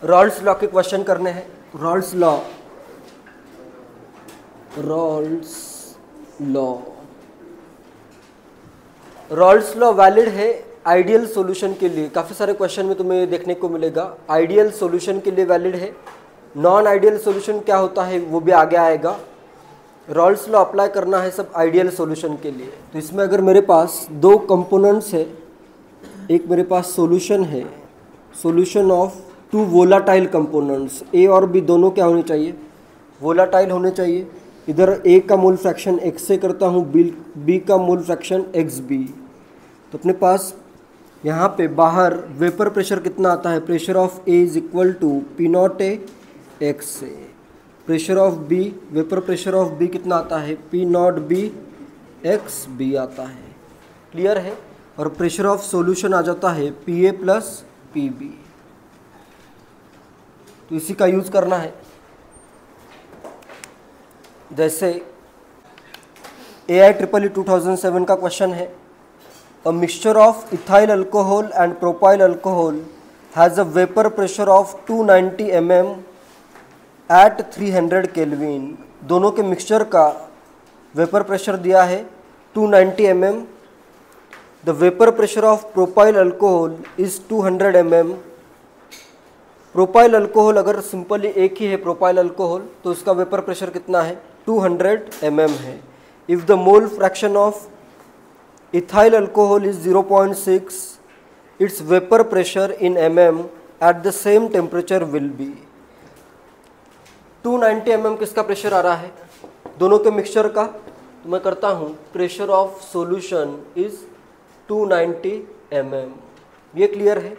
Rawls law के question करने हैं। रॉल्स लॉ वैलिड है आइडियल सॉल्यूशन के लिए। काफ़ी सारे क्वेश्चन में तुम्हें देखने को मिलेगा। आइडियल सॉल्यूशन के लिए वैलिड है, नॉन आइडियल सॉल्यूशन क्या होता है वो भी आगे आएगा। रॉल्स लॉ अप्लाई करना है सब आइडियल सॉल्यूशन के लिए। तो इसमें अगर मेरे पास दो कंपोनेंट्स है, एक मेरे पास सॉल्यूशन है, solution of two volatile components, A और बी दोनों क्या होने चाहिए, वोलाटाइल होने चाहिए। इधर ए का मोल फ्रैक्शन एक्स से करता हूँ, बी का मोल फ्रैक्शन एक्स बी। तो अपने पास यहाँ पे बाहर वेपर प्रेशर कितना आता है, pressure of A is equal to P naught A X से, pressure of B, vapour pressure of B कितना आता है, P naught B X B आता है। क्लियर है। और प्रेशर ऑफ सॉल्यूशन आ जाता है P A plus P B. तो इसी का यूज करना है। जैसे AIEEE 2007 का क्वेश्चन है, a mixture of ethyl alcohol and propyl alcohol has a vapour pressure of 290 mm at 300 kelvin. दोनों के मिक्सचर का वेपर प्रेशर दिया है 290 mm। The vapour pressure of propyl alcohol is 200 mm। Propyl alcohol अगर simply एक ही है propyl alcohol तो उसका वेपर प्रेशर कितना है, 200 mm है। If the mole fraction of ethyl alcohol is 0.6, it's vapour pressure in mm at the same temperature will be. 290 mm किसका pressure आ रहा है, दोनों के मिक्सचर का। तो मैं करता हूँ pressure of solution is 290 mm। ये क्लियर है।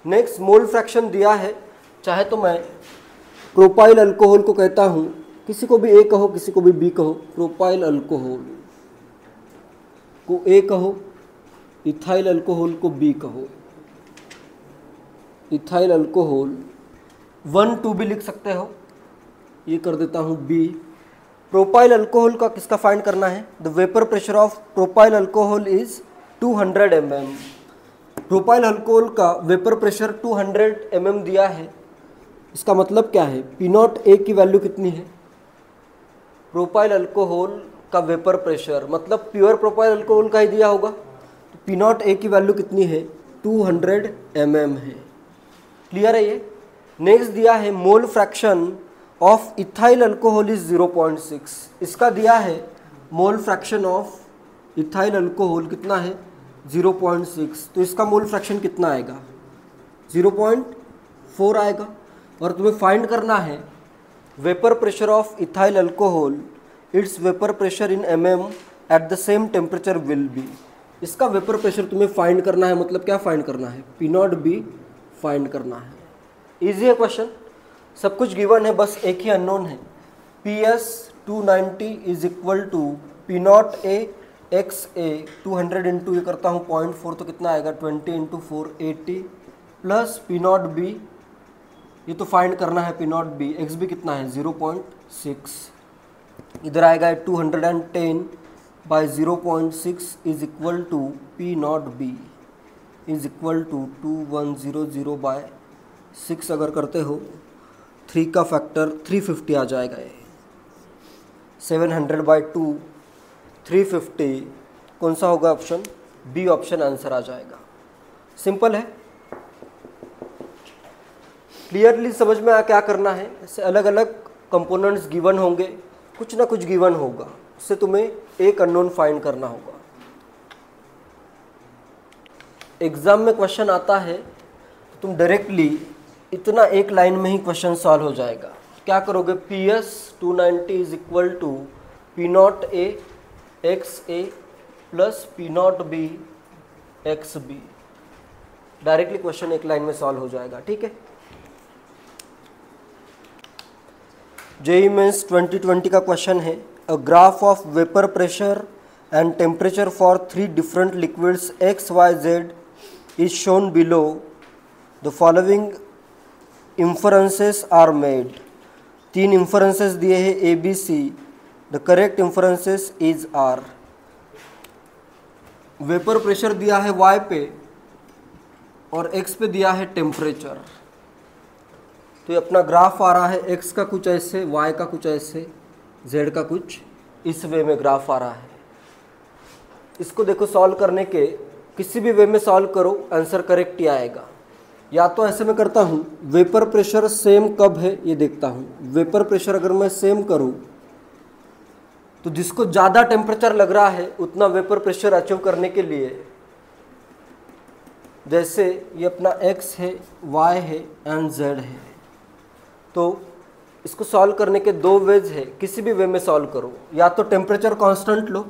नेक्स्ट मोल फ्रैक्शन दिया है, चाहे तो मैं प्रोपाइल अल्कोहल को कहता हूँ, किसी को भी ए कहो किसी को भी बी कहो, प्रोपाइल अल्कोहल को ए कहो, इथाइल अल्कोहल को बी कहो। इथाइल अल्कोहल 1,2 भी लिख सकते हो, ये कर देता हूँ बी। प्रोपाइल अल्कोहल का किसका फाइंड करना है, the vapour pressure of propyl alcohol is 200 mm। Propyl alcohol का वेपर प्रेशर 200 mm दिया है। इसका मतलब क्या है, पी नॉट ए की वैल्यू कितनी है, प्रोपाइल अल्कोहल का वेपर प्रेशर मतलब प्योर प्रोपाइल अल्कोहल का ही दिया होगा। तो पी नॉट ए की वैल्यू कितनी है, 200 mm है। क्लियर है ये। नेक्स्ट दिया है mole fraction of ethyl alcohol is 0.6। इसका दिया है mole fraction of ethyl alcohol कितना है, 0.6। तो इसका मोल फ्रैक्शन कितना आएगा, 0.4 आएगा। और तुम्हें फाइंड करना है vapour pressure of ethyl alcohol, it's vapour pressure in mm at the same temperature will be. इसका वेपर प्रेशर तुम्हें फाइंड करना है, मतलब क्या फाइंड करना है, पी नॉट बी फाइंड करना है। इजी है क्वेश्चन, सब कुछ गिवन है, बस एक ही अननोन है। PS 290 is equal to P naught A X A, 200 into ये करता हूँ 0.4 तो कितना आएगा, 20 into 4 80 plus P naught B, ये तो फाइंड करना है P naught B, X B कितना है 0.6। इधर आएगा 210 by 0.6 is equal to P naught B is equal to 2100 by 6। अगर करते हो 3 का फैक्टर 350 आ जाएगा। ये 700 बाई 2 350, कौन सा होगा ऑप्शन बी, ऑप्शन आंसर आ जाएगा। सिंपल है। क्लियरली समझ में आया क्या करना है। ऐसे अलग अलग कंपोनेंट्स गिवन होंगे, कुछ ना कुछ गिवन होगा, उससे तुम्हें एक अननोन फाइंड करना होगा। एग्जाम में क्वेश्चन आता है तो तुम डायरेक्टली इतना एक लाइन में ही क्वेश्चन सॉल्व हो जाएगा। क्या करोगे, PS 290 is equal to P naught A X A plus P naught B X B. Directly question एक लाइन में सॉल्व हो जाएगा। ठीक है। JEE मेंस 2020 का क्वेश्चन है, a graph of vapour pressure and temperature for 3 different liquids X, Y, Z is shown below, the following inferences are made. 3 inferences दिए हैं ABC, the correct inferences is are. Vapour pressure दिया है Y पे और X पे दिया है temperature. तो ये अपना ग्राफ आ रहा है, एक्स का कुछ ऐसे, वाई का कुछ ऐसे, जेड का कुछ इस वे में ग्राफ आ रहा है। इसको देखो सॉल्व करने के, किसी भी वे में सॉल्व करो आंसर करेक्ट ही आएगा। या तो ऐसे में करता हूँ, वेपर प्रेशर सेम कब है ये देखता हूँ। वेपर प्रेशर अगर मैं सेम करूँ तो जिसको ज़्यादा टेम्परेचर लग रहा है उतना वेपर प्रेशर अचीव करने के लिए, जैसे ये अपना x है, y है एंड z है, तो इसको सॉल्व करने के दो वेज है, किसी भी वे में सॉल्व करो। या तो टेम्परेचर कांस्टेंट लो,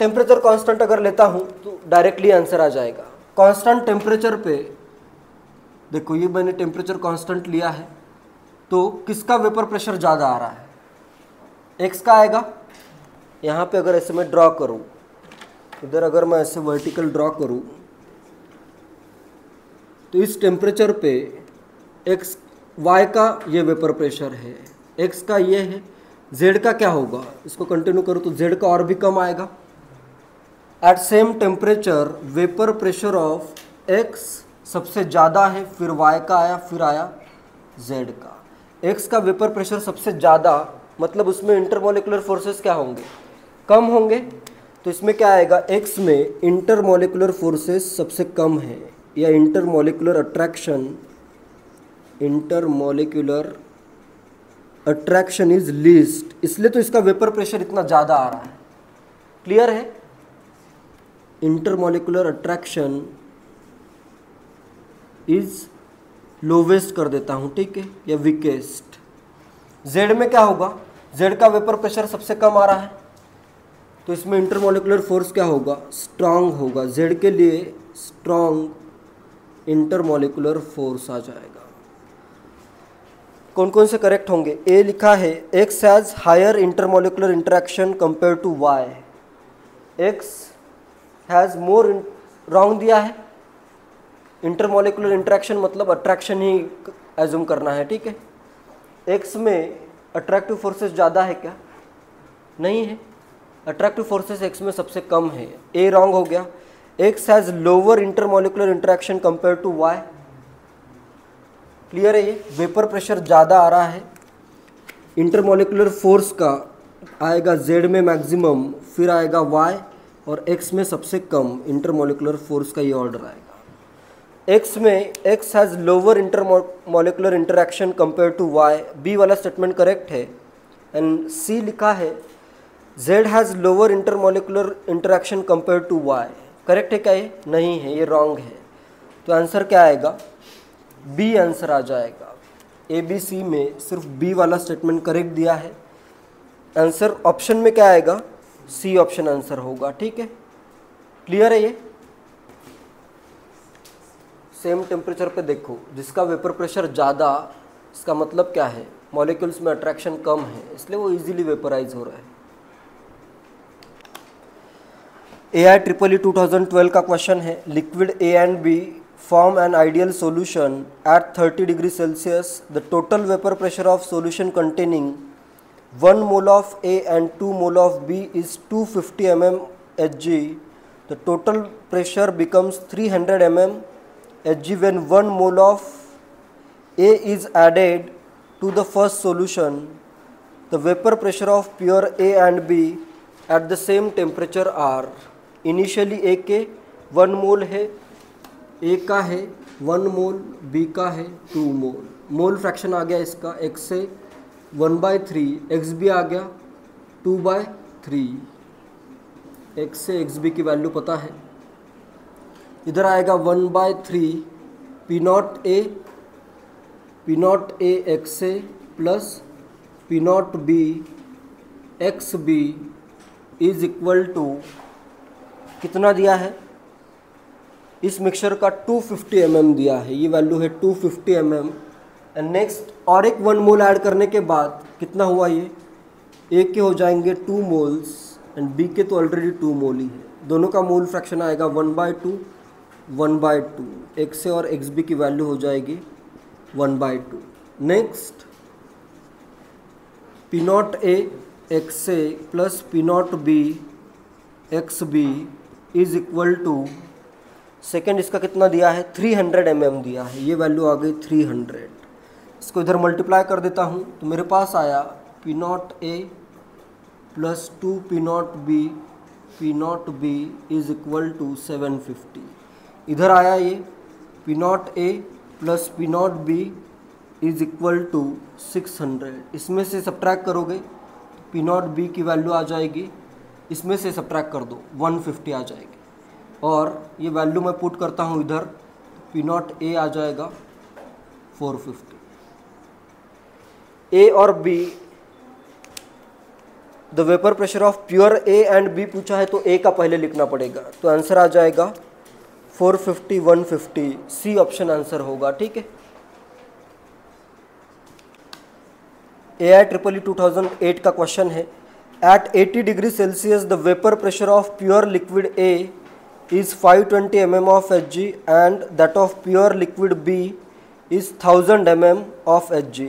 टेम्परेचर कांस्टेंट अगर लेता हूँ तो डायरेक्टली आंसर आ जाएगा। कांस्टेंट टेम्परेचर पे देखो, ये मैंने टेम्परेचर कांस्टेंट लिया है, तो किसका वेपर प्रेशर ज़्यादा आ रहा है, x का आएगा। यहाँ पे अगर ऐसे मैं ड्रॉ करूँ, इधर अगर मैं ऐसे वर्टिकल ड्रॉ करूँ तो इस टेम्परेचर पे x y का ये वेपर प्रेशर है, x का ये है, z का क्या होगा, इसको कंटिन्यू करूँ तो z का और भी कम आएगा। At same temperature vapour pressure of x सबसे ज़्यादा है, फिर y का आया, फिर आया z का। x का वेपर प्रेशर सबसे ज़्यादा मतलब उसमें इंटरमोलिकुलर फोर्सेस क्या होंगे, कम होंगे। तो इसमें क्या आएगा, x में इंटरमोलिकुलर फोर्सेस सबसे कम है, या इंटरमोलिकुलर अट्रैक्शन इज लीस्ट, इसलिए तो इसका वेपर प्रेशर इतना ज़्यादा आ रहा है। क्लियर है, इंटरमोलिकुलर अट्रैक्शन इज लोवेस्ट कर देता हूँ, ठीक है, या वीकेस्ट। जेड में क्या होगा, जेड का वेपर प्रेशर सबसे कम आ रहा है, तो इसमें इंटरमोलिकुलर फोर्स क्या होगा, स्ट्रांग होगा। जेड के लिए स्ट्रांग इंटरमोलिकुलर फोर्स आ जाएगा। कौन कौन से करेक्ट होंगे, ए लिखा है X has higher intermolecular interaction compare to Y, X has more, wrong दिया है। इंटरमोलिकुलर इंटरेक्शन मतलब अट्रैक्शन ही एज्यूम करना है, ठीक है। एक्स में अट्रैक्टिव फोर्सेस ज़्यादा है क्या, नहीं है, अट्रैक्टिव फोर्सेस एक्स में सबसे कम है, ए रॉन्ग हो गया। X has lower intermolecular interaction compare to Y, clear है, ये वेपर प्रेशर ज़्यादा आ रहा है। इंटरमोलिकुलर फोर्स का आएगा जेड में मैक्सिमम, फिर आएगा वाई, और एक्स में सबसे कम इंटरमोलिकुलर फोर्स का ये ऑर्डर आएगा। एक्स में X has lower intermolecular interaction compare to Y, B वाला स्टेटमेंट करेक्ट है। एंड सी लिखा है Z has lower intermolecular interaction compare to Y, correct है क्या, ये नहीं है, ये रॉन्ग है। तो आंसर क्या आएगा, बी आंसर आ जाएगा। ए बी सी में सिर्फ बी वाला स्टेटमेंट करेक्ट दिया है, आंसर ऑप्शन में क्या आएगा, सी ऑप्शन आंसर होगा, ठीक है। क्लियर है ये। सेम टेम्परेचर पे देखो, जिसका वेपर प्रेशर ज़्यादा, इसका मतलब क्या है, मॉलिक्यूल्स में अट्रैक्शन कम है, इसलिए वो इजीली वेपराइज हो रहा है। AIEEE 2012 का क्वेश्चन है, liquid A and B form an ideal solution at 30 degree Celsius. The total vapor pressure of solution containing 1 mole of A and 2 mole of B is 250 mm Hg. The total pressure becomes 300 mm Hg when 1 mole of A is added to the first solution. The vapor pressure of pure A and B at the same temperature are. Initially A के 1 मोल है, ए का है 1 मोल, B का है 2 मोल। Mole fraction आ गया इसका, x से 1/3, x B आ गया 2/3, x से एक्स बी की वैल्यू पता है। इधर आएगा 1/3 P naught A X A plus P naught B X B is equal to कितना दिया है, इस मिक्सचर का 250 mm दिया है, ये वैल्यू है 250 mm। एंड नेक्स्ट और एक 1 मोल ऐड करने के बाद कितना हुआ, ये ए के हो जाएंगे 2 मोल्स एंड बी के तो ऑलरेडी 2 मोल ही है, दोनों का मोल फ्रैक्शन आएगा 1/2 1/2, एक्स से और एक्स बी की वैल्यू हो जाएगी 1/2। Next P naught A X A plus P naught B X B is equal to, second इसका कितना दिया है 300 mm दिया है, ये वैल्यू आ गई 300। इसको इधर मल्टीप्लाई कर देता हूँ तो मेरे पास आया P naught A plus 2 P naught B is equal to 750। इधर आया ये P naught A plus P naught B is equal to 600। इसमें से सब्ट्रैक्ट करोगे पी नॉट बी की वैल्यू आ जाएगी, इसमें से सब्ट्रैक्ट कर दो 150 आ जाएगी, और ये वैल्यू मैं पुट करता हूँ इधर, पी नॉट ए आ जाएगा 450। ए और B, the vapour pressure of pure A and B पूछा है तो ए का पहले लिखना पड़ेगा, तो आंसर आ जाएगा 450 150, सी ऑप्शन आंसर होगा। ठीक है। AIEEE 2008 का क्वेश्चन है, at 80 degree Celsius the vapour pressure of pure liquid A is 520 mm of Hg and that of pure liquid B is 1000 mm of Hg.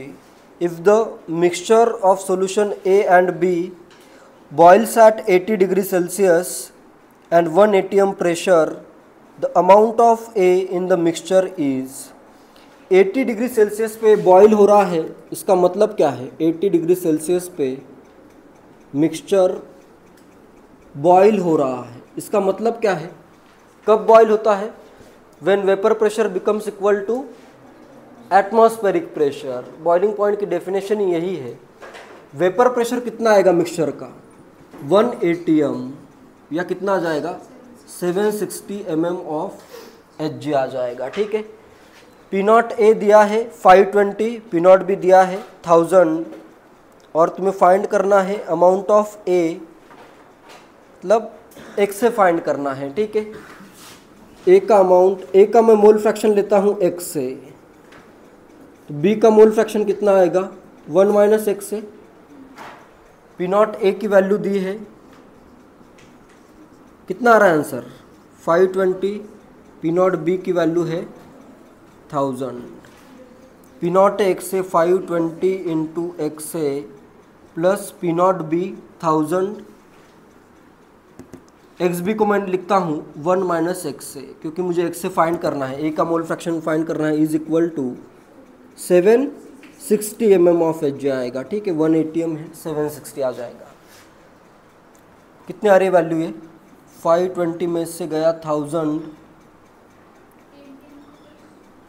If the mixture of solution A and B boils at 80 degree Celsius and 1 atm pressure, the amount of A in the mixture is 80 degree Celsius पे boil हो रहा है, इसका मतलब क्या है? 80 degree Celsius पे mixture boil हो रहा है, इसका मतलब क्या है? कब बॉयल होता है? When vapour pressure becomes equal to atmospheric pressure. Boiling point की डेफिनेशन ही यही है। वेपर प्रेशर कितना आएगा मिक्सचर का? 1 atm या कितना आ जाएगा? 760 mm ऑफ Hg आ जाएगा। ठीक है। पी नॉट ए दिया है 520, पी नॉट बी दिया है 1000, और तुम्हें फाइंड करना है अमाउंट ऑफ ए, मतलब एक्स से फाइंड करना है। ठीक है। ए का अमाउंट, ए का मैं मोल फ्रैक्शन लेता हूँ एक्स से, तो बी का मोल फ्रैक्शन कितना आएगा? 1 माइनस एक्स से। पी नॉट ए की वैल्यू दी है, कितना आ रहा है आंसर? 520। पी नॉट बी की वैल्यू है 1000। पी नॉट एक्स से 520 इंटू एक्स से plus P naught B 1000। X B को मैं लिखता हूँ 1 माइनस एक्स से, क्योंकि मुझे एक्स से फाइंड करना है, ए का मोल फ्रैक्शन फाइंड करना है, is equal to 760 mm of Hg आएगा। ठीक है। 1 atm है, 760 आ जाएगा। कितने आ रही वैल्यू ये? 520 में से गया 1000,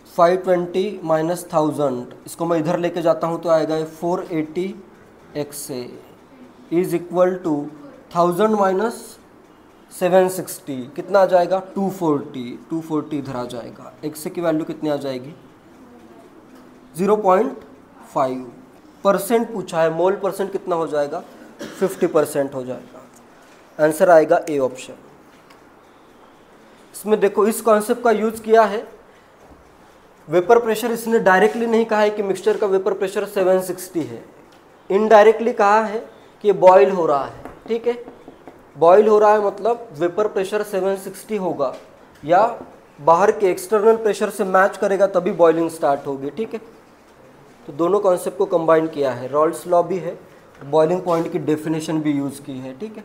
520 माइनस 1000, इसको मैं इधर लेके जाता हूँ तो आएगा 480 एक्स से, इज इक्वल टू 1000 माइनस 760, कितना आ जाएगा? 240 इधर आ जाएगा। एक्स की वैल्यू कितनी आ जाएगी? 0.5 परसेंट पूछा है, मोल परसेंट कितना हो जाएगा? 50% हो जाएगा। आंसर आएगा ए ऑप्शन। इसमें देखो इस कॉन्सेप्ट का यूज किया है। वेपर प्रेशर इसने डायरेक्टली नहीं कहा है कि मिक्सचर का वेपर प्रेशर 760 है, इनडायरेक्टली कहा है कि बॉयल हो रहा है। ठीक है। बॉयल हो रहा है मतलब वेपर प्रेशर 760 होगा, या बाहर के एक्सटर्नल प्रेशर से मैच करेगा तभी बॉइलिंग स्टार्ट होगी। ठीक है। तो दोनों कॉन्सेप्ट को कंबाइन किया है, रॉल्स लॉ भी है, बॉइलिंग पॉइंट की डेफिनेशन भी यूज की है। ठीक है।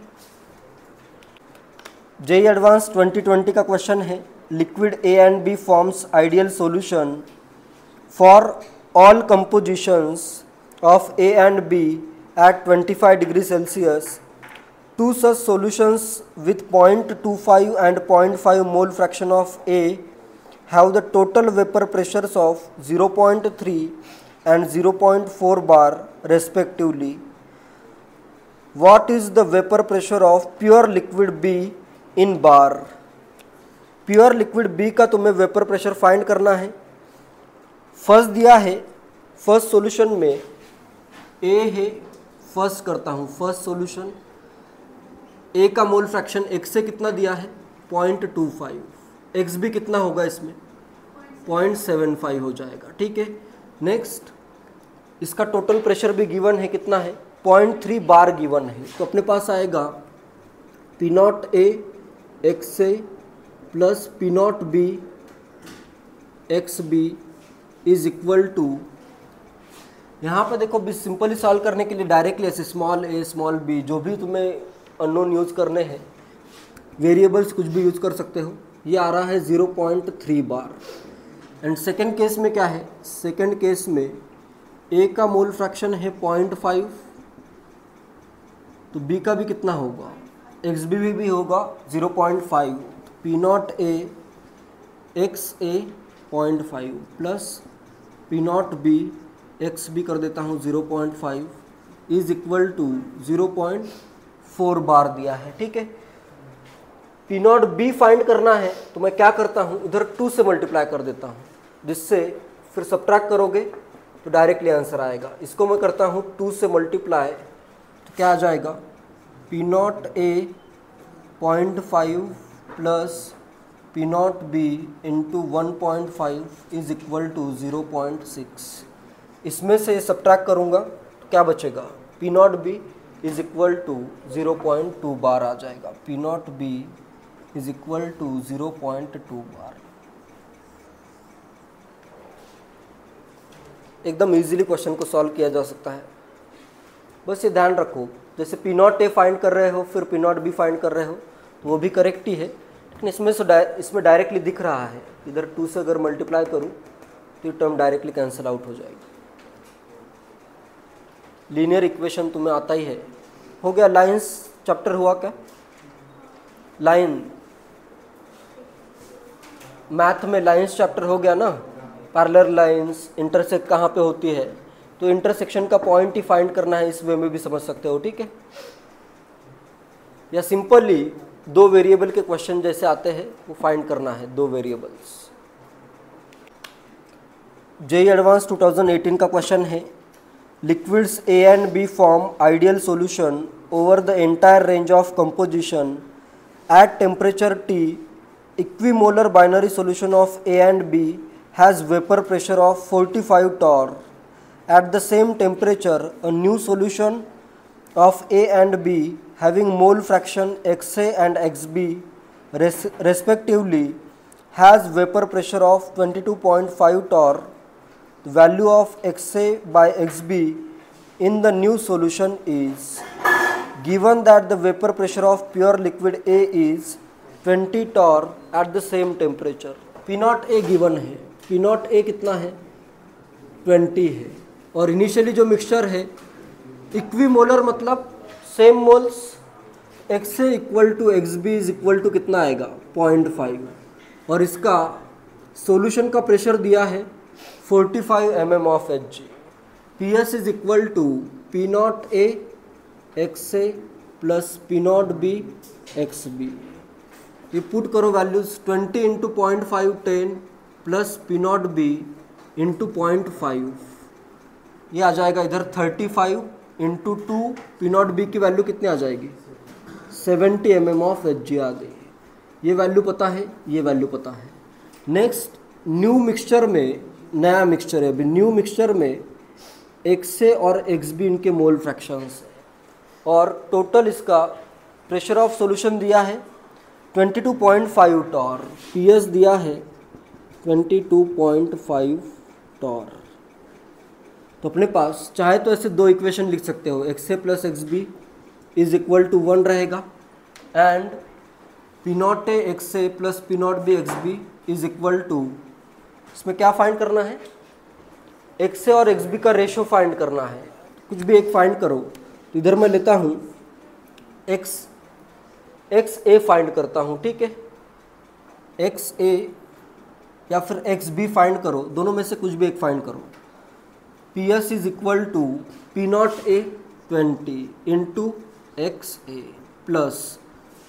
जेईई एडवांस 2020 का क्वेश्चन है, liquid A and B forms ideal solution for all compositions of A and B at 25 degree Celsius. Two such solutions with 0.25 and 0.5 mole fraction of A have the total vapor pressures of 0.3 and 0.4 bar respectively. What is the vapor pressure of pure liquid B in bar? Pure liquid B का तुम्हें vapour pressure find करना है। First दिया है, first solution में A है, first करता हूँ फर्स्ट सॉल्यूशन। ए का मोल फ्रैक्शन एक्स से कितना दिया है? 0.25। एक्स भी कितना होगा इसमें? 0.75 हो जाएगा। ठीक है। नेक्स्ट, इसका टोटल प्रेशर भी गिवन है, कितना है? 0.3 बार गिवन है, तो अपने पास आएगा पी नॉट ए एक्स से plus P naught B X B is equal to, यहाँ पर देखो भी सिंपली सॉल्व करने के लिए डायरेक्टली ऐसे स्मॉल ए स्मॉल बी, जो भी तुम्हें अननोन यूज़ करने हैं, वेरिएबल्स कुछ भी यूज़ कर सकते हो। ये आ रहा है 0.3 बार। एंड सेकेंड केस में क्या है? सेकेंड केस में ए का मोल फ्रैक्शन है 0.5, तो बी का भी कितना होगा, एक्स बी भी होगा 0.5, P naught A X A 0.5 plus P naught B X B कर देता हूँ 0.5 इज इक्वल टू 0.4 बार दिया है। ठीक है, पी नॉट बी फाइंड करना है तो मैं क्या करता हूँ, इधर 2 से मल्टीप्लाई कर देता हूँ, जिससे फिर सब्ट्रैक्ट करोगे तो डायरेक्टली आंसर आएगा। इसको मैं करता हूँ 2 से मल्टीप्लाई, तो क्या आ जाएगा, P naught A 0.5 plus P naught B into 1.5 is equal to 0.6। इसमें से सब्ट्रैक्ट करूँगा तो क्या बचेगा, P naught B is equal to 0.2 bar आ जाएगा, P naught B is equal to 0.2 bar. एकदम इजीली क्वेश्चन को सॉल्व किया जा सकता है। बस ये ध्यान रखो, जैसे पी नॉट ए फाइंड कर रहे हो फिर पी नॉट बी फाइंड कर रहे हो तो वो भी करेक्ट ही है, लेकिन इसमें डायरेक्टली दिख रहा है, इधर 2 से अगर मल्टीप्लाई करूँ तो ये टर्म डायरेक्टली कैंसिल आउट हो जाएगी। लीनियर इक्वेशन तुम्हें आता ही है। हो गया, लाइंस चैप्टर हुआ क्या, लाइन मैथ में लाइंस चैप्टर हो गया ना, पैरेलल लाइंस, इंटरसेक्ट कहाँ पे होती है, तो इंटरसेक्शन का पॉइंट ही फाइंड करना है, इस वे में भी समझ सकते हो। ठीक है, या सिंपली 2 वेरिएबल के क्वेश्चन जैसे आते हैं वो फाइंड करना है, 2 वेरिएबल्स। जेईई एडवांस 2018 का क्वेश्चन है, liquids A and B form ideal solution over the entire range of composition at temperature T. Equimolar binary solution of A and B has vapor pressure of 45 torr. At the same temperature, a new solution of A and B having mole fraction XA and XB respectively has vapor pressure of 22.5 torr. The value of XA by XB in the new solution is, given that the vapor pressure of pure liquid A is 20 torr at the same temperature. P naught A given है, P naught A कितना है, 20 है, और initially जो mixture है equimolar मतलब same moles, XA equal to XB is equal to कितना आएगा 0.5, और इसका सॉल्यूशन का प्रेशर दिया है 45 mm of Hg। PS is equal to P naught A XA plus P naught B XB। ये पुट करो values, 20 into 0.5 10 plus P naught B into 0.5, ये आ जाएगा इधर 35 इंटू 2, P naught B की वैल्यू कितनी आ जाएगी 70 mm of Hg आ गई। ये वैल्यू पता है, ये वैल्यू पता है। नेक्स्ट, न्यू मिक्सचर में, नया मिक्सचर है अभी, न्यू मिक्सचर में XA और XB इनके मोल फ्रैक्शंस है, और टोटल इसका प्रेशर ऑफ सॉल्यूशन दिया है 22.5 टॉर, PS दिया है 22.5 टॉर। तो अपने पास चाहे तो ऐसे 2 इक्वेशन लिख सकते हो, XA plus XB is equal to 1 रहेगा, and P naught A XA plus P naught B XB is equal to, इसमें क्या फाइंड करना है, XA और XB का रेशो फाइंड करना है। कुछ भी एक फाइंड करो, तो इधर मैं लेता हूँ XA फाइंड करता हूँ। ठीक है, XA या फिर XB फाइंड करो, दोनों में से कुछ भी एक फाइंड करो। PS is equal to P naught A 20 into XA plus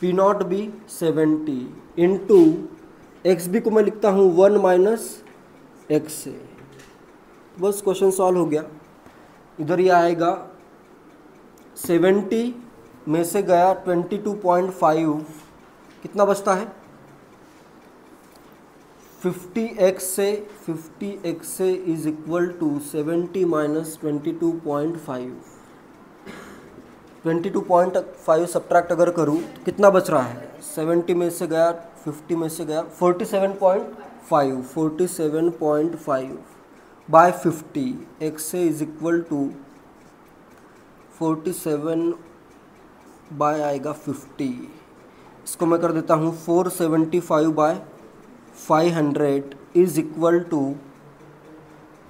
P naught B 70 into XB को मैं लिखता हूँ 1 माइनस XA। बस क्वेश्चन सॉल्व हो गया। इधर ये आएगा 70 में से गया 22.5, कितना बचता है 50XA, 50XA is equal to 70 minus 22.5, 22.5 subtract अगर करूँ तो कितना बच रहा है, 70 में से गया 50 में से गया 47.5 by 50, XA is equal to 47 by आएगा 50, इसको मैं कर देता हूँ 475 बाय 500 इज इक्वल टू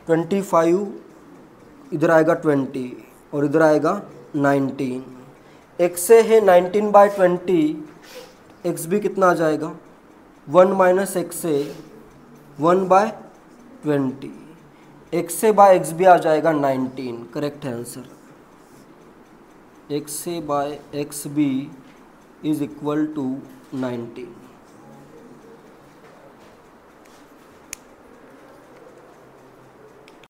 25 इधर आएगा 20 और इधर आएगा 19। एक्स से है 19/20, एक्स भी कितना आ जाएगा 1 माइनस एक्स से 1/20, एक्स से बाय एक्स भी आ जाएगा 19। करेक्ट है आंसर। एक्स से बाय एक्स भी इज इक्वल टू 19।